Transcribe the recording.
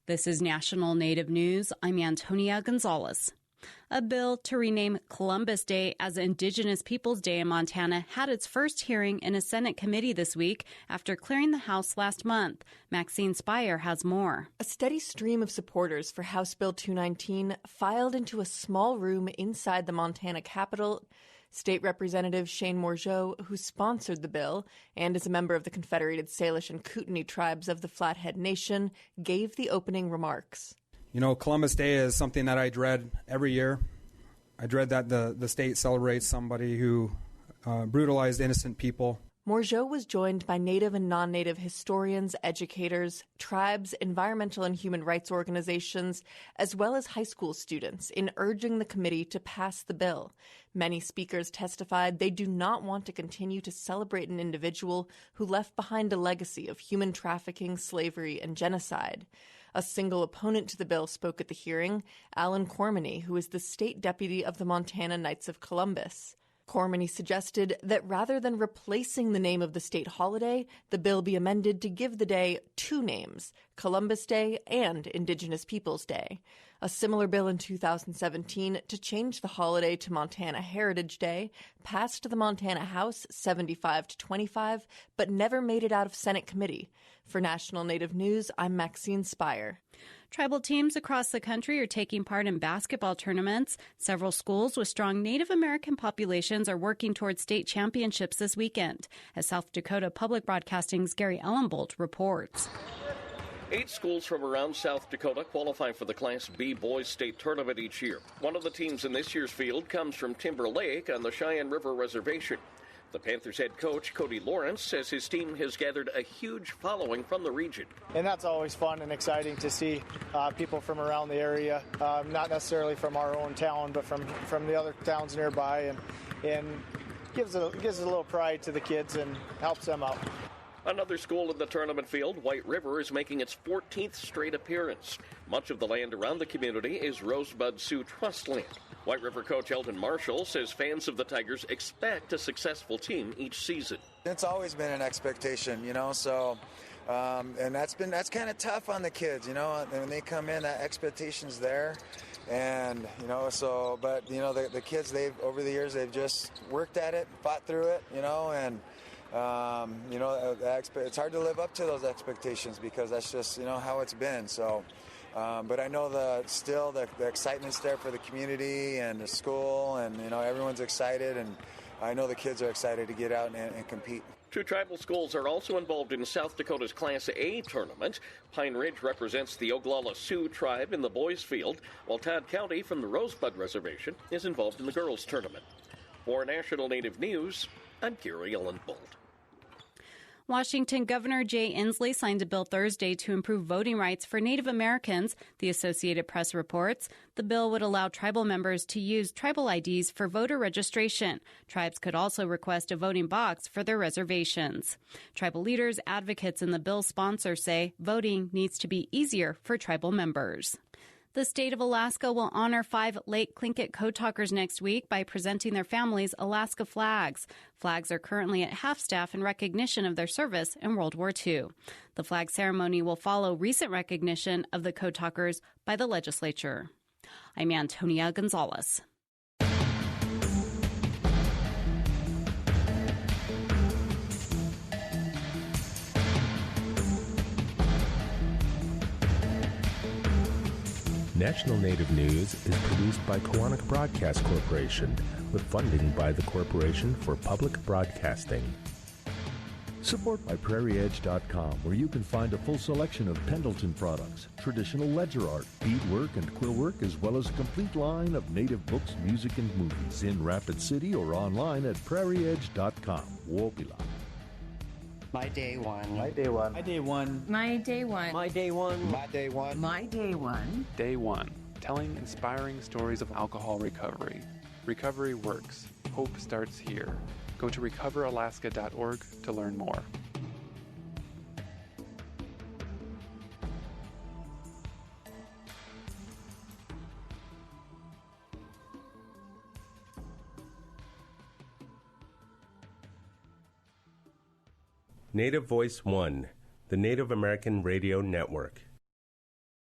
This is National Native News. I'm Antonia Gonzalez. A bill to rename Columbus Day as Indigenous Peoples Day in Montana had its first hearing in a Senate committee this week after clearing the House last month. Maxine Spire has more. A steady stream of supporters for House Bill 219 filed into a small room inside the Montana Capitol. State Representative Shane Morgeau, who sponsored the bill and is a member of the Confederated Salish and Kootenai tribes of the Flathead Nation, gave the opening remarks. You know, Columbus Day is something that I dread every year. I dread that the state celebrates somebody who brutalized innocent people. Morgeau was joined by Native and non-Native historians, educators, tribes, environmental and human rights organizations, as well as high school students in urging the committee to pass the bill. Many speakers testified they do not want to continue to celebrate an individual who left behind a legacy of human trafficking, slavery, and genocide. A single opponent to the bill spoke at the hearing, Alan Cormany, who is the state deputy of the Montana Knights of Columbus. Cormany suggested that rather than replacing the name of the state holiday, the bill be amended to give the day two names, Columbus Day and Indigenous Peoples Day. A similar bill in 2017 to change the holiday to Montana Heritage Day passed the Montana House 75-25, but never made it out of Senate committee. For National Native News, I'm Maxine Spire. Tribal teams across the country are taking part in basketball tournaments. Several schools with strong Native American populations are working towards state championships this weekend, as South Dakota Public Broadcasting's Gary Ellenbolt reports. 8 schools from around South Dakota qualify for the Class B Boys State Tournament each year. One of the teams in this year's field comes from Timber Lake on the Cheyenne River Reservation. The Panthers head coach, Cody Lawrence, says his team has gathered a huge following from the region. And that's always fun and exciting to see people from around the area, not necessarily from our own town, but from the other towns nearby, and gives a little pride to the kids and helps them out. Another school in the tournament field, White River, is making its 14th straight appearance. Much of the land around the community is Rosebud Sioux Trust land. White River coach Eldon Marshall says fans of the Tigers expect a successful team each season. It's always been an expectation, so and that's kind of tough on the kids, and when they come in, that expectation's there. And, but the kids, over the years, they've just worked at it, fought through it, and it's hard to live up to those expectations because that's just, how it's been. So, but I know the excitement's there for the community and the school, and, everyone's excited, and I know the kids are excited to get out and compete. 2 tribal schools are also involved in South Dakota's Class A tournament. Pine Ridge represents the Oglala Sioux tribe in the boys' field, while Todd County from the Rosebud Reservation is involved in the girls' tournament. For National Native News, I'm Gary Ellenbolt. Washington Governor Jay Inslee signed a bill Thursday to improve voting rights for Native Americans, the Associated Press reports. The bill would allow tribal members to use tribal IDs for voter registration. Tribes could also request a voting box for their reservations. Tribal leaders, advocates, and the bill's sponsors say voting needs to be easier for tribal members. The state of Alaska will honor 5 Lake Tlingit code talkers next week by presenting their families Alaska flags. Flags are currently at half-staff in recognition of their service in World War II. The flag ceremony will follow recent recognition of the code talkers by the legislature. I'm Antonia Gonzalez. National Native News is produced by Koahnic Broadcast Corporation with funding by the Corporation for Public Broadcasting. Support by PrairieEdge.com, where you can find a full selection of Pendleton products, traditional ledger art, beadwork, and quillwork, as well as a complete line of Native books, music, and movies in Rapid City or online at PrairieEdge.com. Wopila. My day one. My day one. My day one. My day one. My day one. My day one. My day one. Day one. Telling inspiring stories of alcohol recovery. Recovery works. Hope starts here. Go to recoveralaska.org to learn more. Native Voice One, the Native American Radio Network.